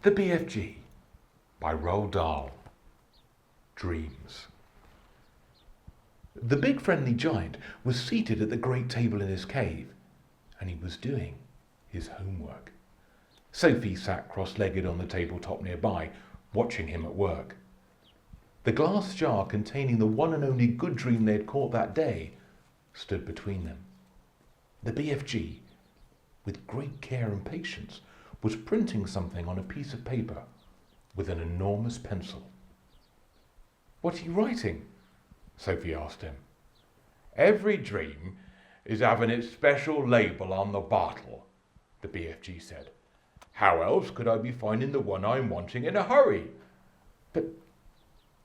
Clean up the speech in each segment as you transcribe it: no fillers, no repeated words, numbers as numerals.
The BFG by Roald Dahl. Dreams. The big friendly giant was seated at the great table in his cave, and he was doing his homework. Sophie sat cross-legged on the tabletop nearby, watching him at work. The glass jar containing the one and only good dream they had caught that day stood between them. The BFG, with great care and patience, was printing something on a piece of paper with an enormous pencil. "What are you writing?" Sophie asked him. "Every dream is having its special label on the bottle," the BFG said. "How else could I be finding the one I'm wanting in a hurry?" "But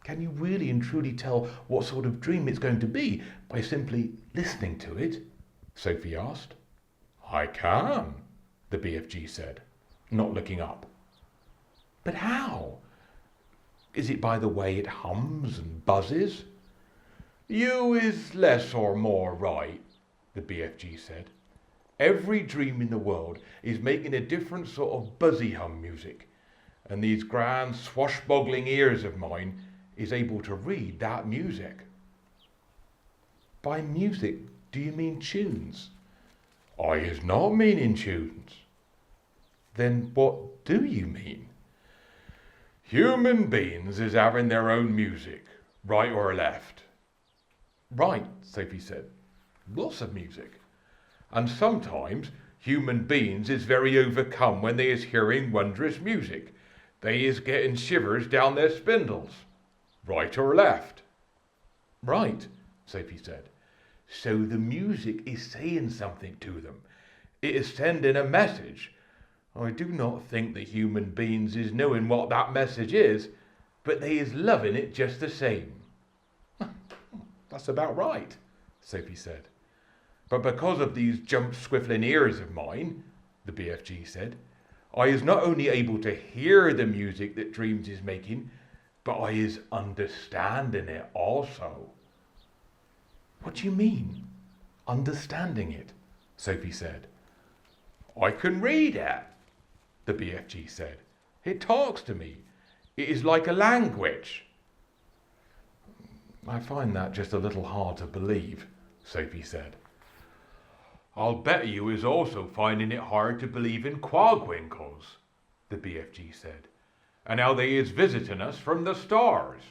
can you really and truly tell what sort of dream it's going to be by simply listening to it?" Sophie asked. "I can," the BFG said, not looking up. "But how? Is it by the way it hums and buzzes?" "You is less or more right," the BFG said. "Every dream in the world is making a different sort of buzzy hum music, and these grand swashbuckling ears of mine is able to read that music." "By music, do you mean tunes?" "I is not meaning tunes." "Then what do you mean?" "Human beings is having their own music, right or left." "Right," Sophie said. "Lots of music. And sometimes human beings is very overcome when they is hearing wondrous music. They is getting shivers down their spindles. Right or left?" "Right," Sophie said. "So the music is saying something to them. It is sending a message. I do not think that human beings is knowing what that message is, but they is loving it just the same." "That's about right," Sophie said. "But because of these jump-squiffling ears of mine," the BFG said, "I is not only able to hear the music that dreams is making, but I is understanding it also." "What do you mean, understanding it?" Sophie said. "I can read it," the BFG said. "It talks to me. It is like a language." "I find that just a little hard to believe," Sophie said. "I'll bet you is also finding it hard to believe in quagwinkles," the BFG said, "and how they is visiting us from the stars."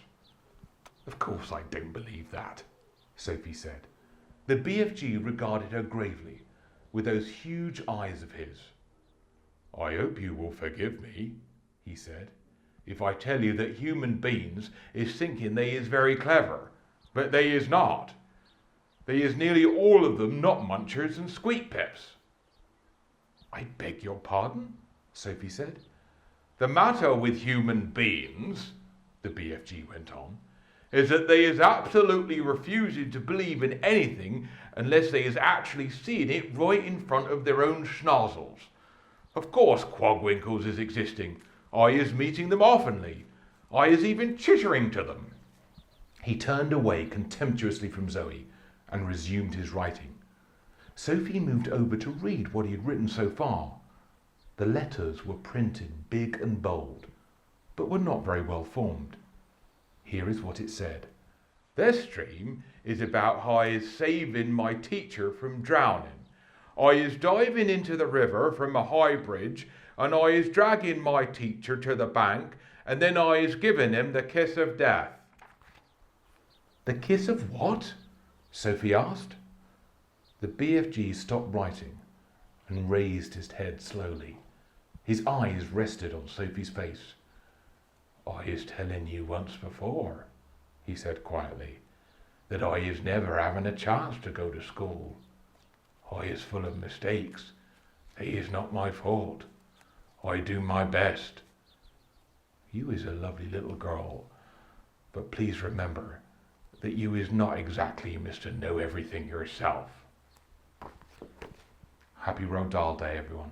"Of course I don't believe that," Sophie said. The BFG regarded her gravely with those huge eyes of his. "I hope you will forgive me," he said, "if I tell you that human beings is thinking they is very clever, but they is not. They is nearly all of them nut munchers and squeak pips." "I beg your pardon?" Sophie said. "The matter with human beings," the BFG went on, "is that they is absolutely refusing to believe in anything unless they is actually seeing it right in front of their own schnozzles. Of course quagwinkles is existing. I is meeting them oftenly. I is even chittering to them." He turned away contemptuously from Zoe and resumed his writing. Sophie moved over to read what he had written so far. The letters were printed big and bold, but were not very well formed. Here is what it said. "This dream is about how I is saving my teacher from drowning. I is diving into the river from a high bridge, and I is dragging my teacher to the bank, and then I is giving him the kiss of death." "The kiss of what?" Sophie asked. The BFG stopped writing and raised his head slowly. His eyes rested on Sophie's face. "I is telling you once before," he said quietly, "that I is never having a chance to go to school. I is full of mistakes. They is not my fault. I do my best. You is a lovely little girl, but please remember that you is not exactly Mr. Know Everything yourself." Happy Roald Dahl Day, everyone.